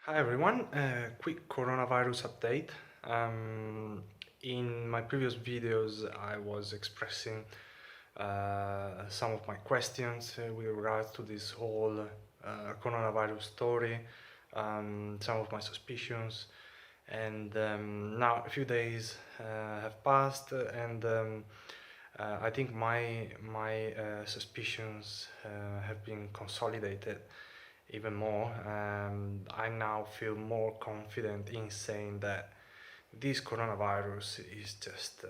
Hi everyone, quick coronavirus update. Um, in my previous videos, I was expressing some of my questions with regards to this whole coronavirus story, some of my suspicions, and now a few days have passed, and I think my suspicions have been consolidated even more. I now feel more confident in saying that this coronavirus is just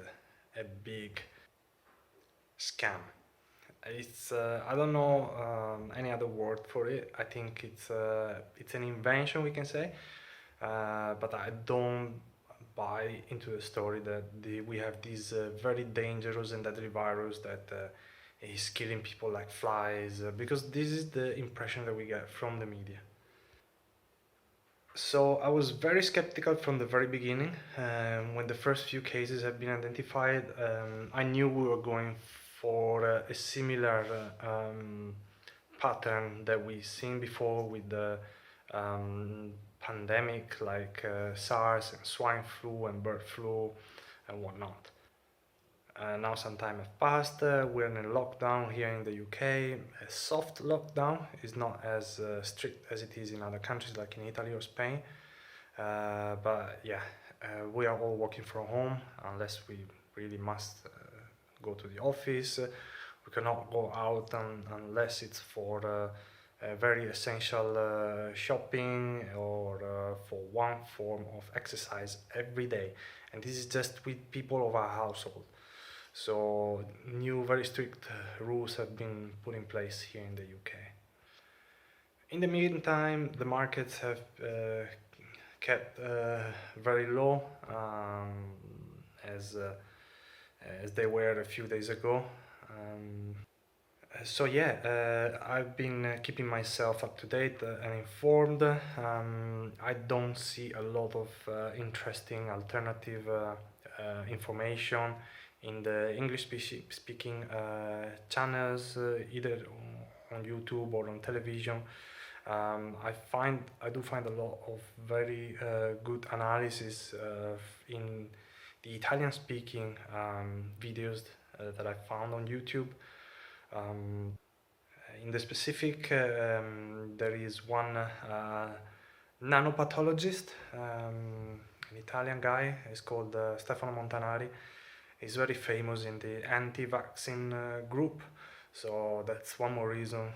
a big scam. It's I don't know any other word for it. I think it's an invention, we can say, but I don't buy into the story that we have this very dangerous and deadly virus that is killing people like flies, because this is the impression that we get from the media. So I was very skeptical from the very beginning. When the first few cases have been identified, I knew we were going for a similar pattern that we've seen before with the pandemic, like SARS and swine flu and bird flu and whatnot. Now some time has passed. We're in a lockdown here in the UK. A soft lockdown is not as strict as it is in other countries like in Italy or Spain. But yeah, we are all working from home unless we really must go to the office. We cannot go out unless it's for a very essential shopping or for one form of exercise every day. And this is just with people of our household. So new very strict rules have been put in place here in the UK. In the meantime, the markets have kept very low, as as they were a few days ago. So yeah, I've been keeping myself up to date and informed. I don't see a lot of interesting alternative information in the English speaking channels, either on YouTube or on television. I do find a lot of very good analysis in the Italian speaking videos that I found on YouTube. Um, in the specific, there is one nanopathologist, an Italian guy. He's called Stefano Montanari. He's very famous in the anti-vaccine group, so that's one more reason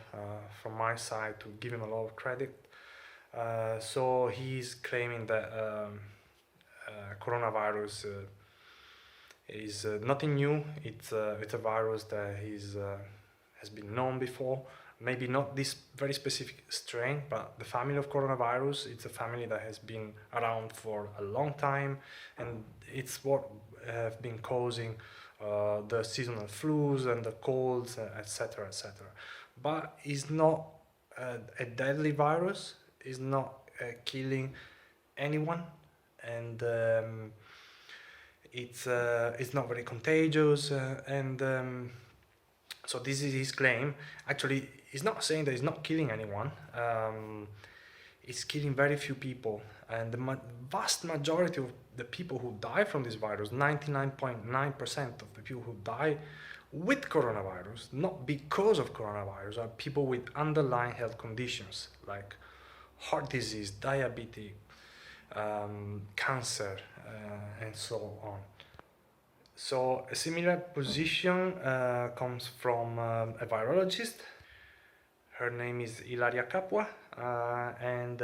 from my side to give him a lot of credit. So he's claiming that coronavirus is nothing new. It's a virus that has been known before. Maybe not this very specific strain, but the family of coronavirus. It's a family that has been around for a long time, and it's what have been causing the seasonal flus and the colds, etc., etc. But it's not a deadly virus. It's not killing anyone, and it's not very contagious, and so this is his claim. Actually, he's not saying that he's not killing anyone. It's killing very few people, and the vast majority of the people who die from this virus, 99.9% of the people who die with coronavirus, not because of coronavirus, are people with underlying health conditions like heart disease, diabetes, cancer, and so on. So a similar position comes from a virologist. Her name is Ilaria Capua, and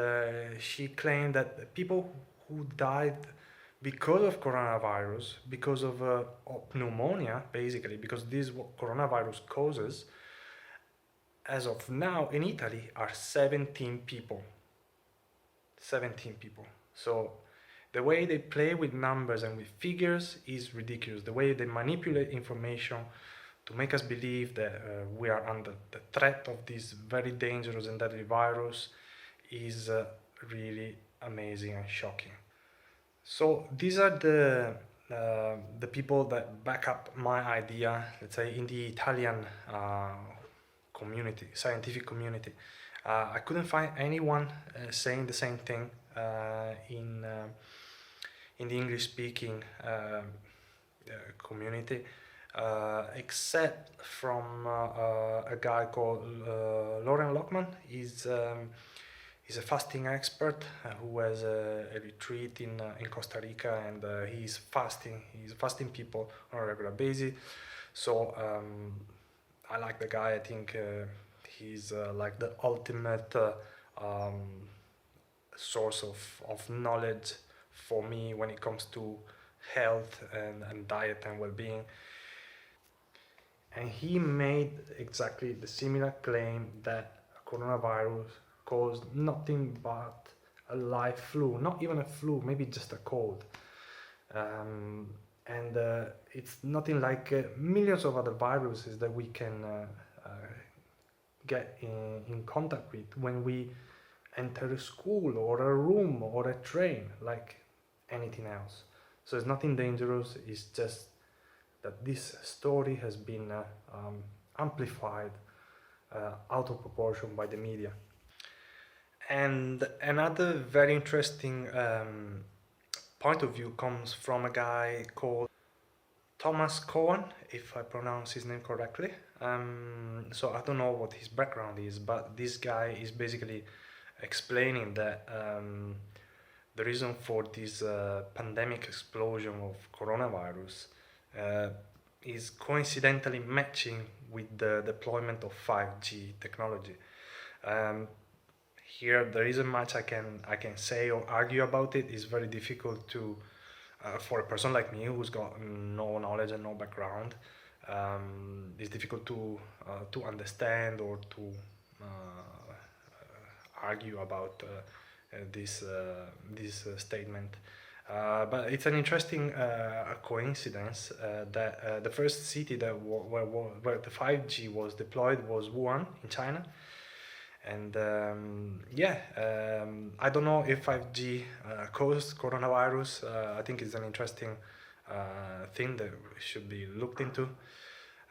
she claimed that people who died because of coronavirus, because of pneumonia, basically, because this is what coronavirus causes, as of now in Italy are 17 people. 17 people. So the way they play with numbers and with figures is ridiculous. The way they manipulate information to make us believe that we are under the threat of this very dangerous and deadly virus is really amazing and shocking. So these are the people that back up my idea, let's say, in the Italian community, scientific community. I couldn't find anyone saying the same thing in the English-speaking community, except from a guy called Lauren Lockman. He's a fasting expert who has a retreat in Costa Rica, and he's fasting people on a regular basis. So I like the guy. I think he's like the ultimate source of knowledge for me when it comes to health and diet and well-being. And he made exactly the similar claim that coronavirus caused nothing but a light flu, not even a flu, maybe just a cold. And it's nothing like millions of other viruses that we can get in contact with when we enter a school or a room or a train, like anything else. So it's nothing dangerous, it's just that this story has been amplified out of proportion by the media. And another very interesting point of view comes from a guy called Thomas Cohen, if I pronounce his name correctly. So I don't know what his background is, but this guy is basically explaining that the reason for this pandemic explosion of coronavirus is coincidentally matching with the deployment of 5G technology. Here there isn't much I can say or argue about it. It's very difficult to for a person like me who's got no knowledge and no background. It's difficult to understand or to argue about this statement. But it's an interesting coincidence that the first city that where the 5G was deployed was Wuhan in China. And I don't know if 5G caused coronavirus. I think it's an interesting thing that should be looked into.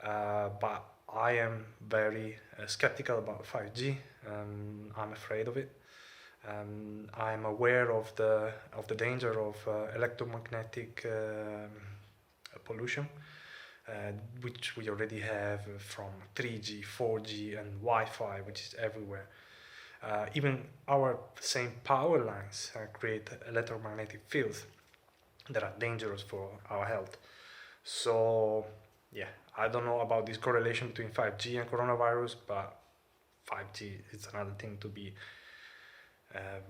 But I am very skeptical about 5G. I'm afraid of it. I'm aware of the danger of electromagnetic pollution, which we already have from 3G, 4G, and Wi-Fi, which is everywhere. Even our same power lines create electromagnetic fields that are dangerous for our health. So, yeah, I don't know about this correlation between 5G and coronavirus, but 5G is another thing to be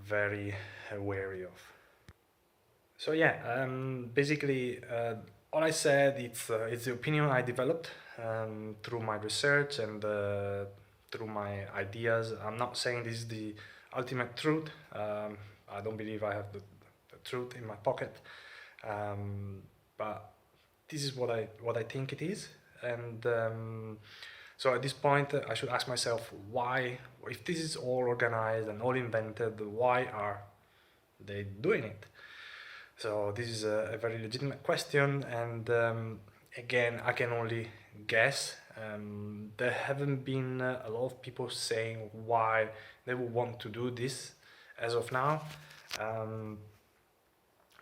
very wary of. So yeah, basically all I said, it's the opinion I developed through my research and through my ideas. I'm not saying this is the ultimate truth. I don't believe I have the truth in my pocket, but this is what I think it is. And so at this point, I should ask myself why, if this is all organized and all invented, why are they doing it? So this is a very legitimate question, and again, I can only guess. There haven't been a lot of people saying why they would want to do this as of now.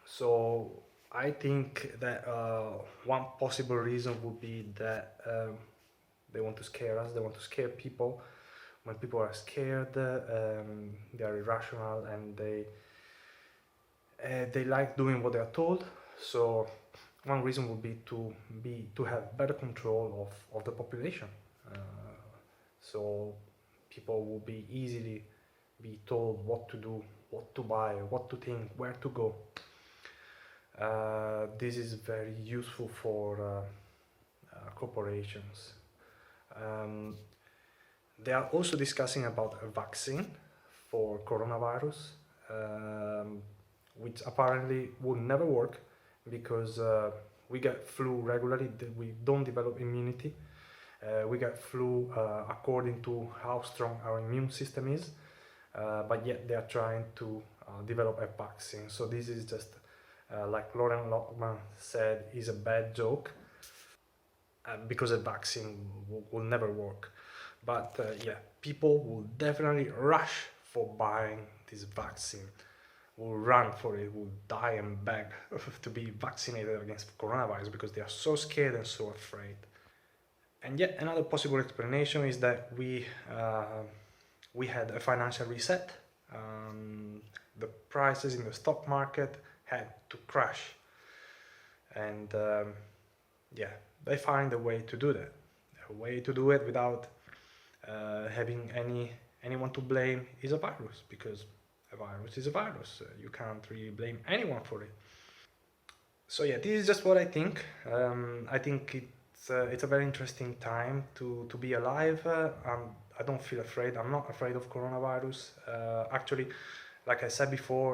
So I think that one possible reason would be that they want to scare us, they want to scare people. When people are scared, they are irrational, and they like doing what they are told. So one reason would be to have better control of the population. So people will be easily be told what to do, what to buy, what to think, where to go. This is very useful for corporations. They are also discussing about a vaccine for coronavirus, which apparently will never work because we get flu regularly, we don't develop immunity. We get flu according to how strong our immune system is, but yet they are trying to develop a vaccine. So this is just, like Lauren Lockman said, is a bad joke because a vaccine will never work. But yeah, people will definitely rush for buying this vaccine will run for it, will die and beg to be vaccinated against coronavirus because they are so scared and so afraid. And yet another possible explanation is that we had a financial reset. The prices in the stock market had to crash, and yeah, they find a way to do that. A way to do it without having anyone to blame is a virus, because a virus is a virus. You can't really blame anyone for it. So yeah, this is just what I think. I think it's a very interesting time to be alive. I don't feel afraid. I'm not afraid of coronavirus. Actually, like I said before,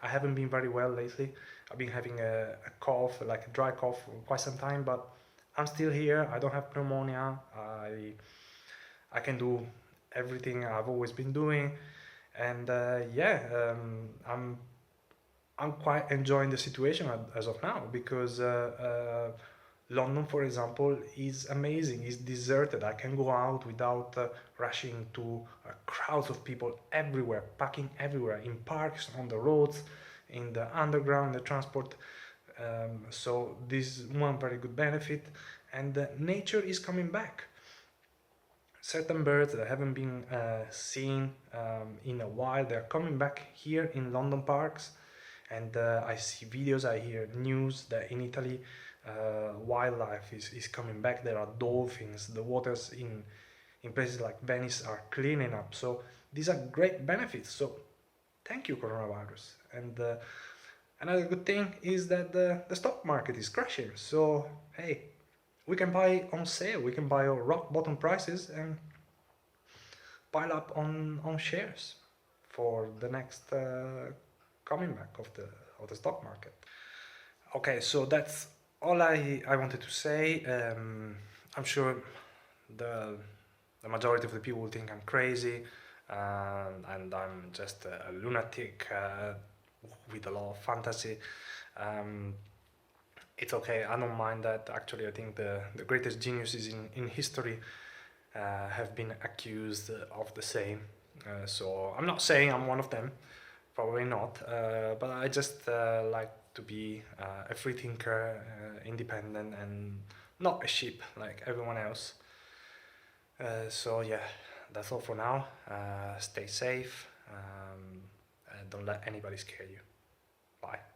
I haven't been very well lately. I've been having a cough, like a dry cough, for quite some time, but I'm still here. I don't have pneumonia. I can do everything I've always been doing, and yeah, I'm quite enjoying the situation as of now, because London, for example, is amazing. It's deserted. I can go out without rushing to crowds of people everywhere, packing everywhere, in parks, on the roads, in the underground, the transport. So this is one very good benefit, and nature is coming back. Certain birds that haven't been seen in a while, they're coming back here in London parks, and I see videos, I hear news that in Italy wildlife is coming back. There are dolphins, the waters in places like Venice are cleaning up. So these are great benefits. So thank you, coronavirus. And another good thing is that the stock market is crashing. So hey, we can buy on sale, we can buy at rock bottom prices and pile up on shares for the next coming back of the stock market. Okay, so that's all I wanted to say. I'm sure the the majority of the people will think I'm crazy, and I'm just a lunatic with a lot of fantasy. Um, it's okay, I don't mind that. Actually, I think the greatest geniuses in history have been accused of the same. So I'm not saying I'm one of them, probably not, but I just like to be a free thinker, independent, and not a sheep like everyone else. So yeah, that's all for now. Stay safe, and don't let anybody scare you. Bye.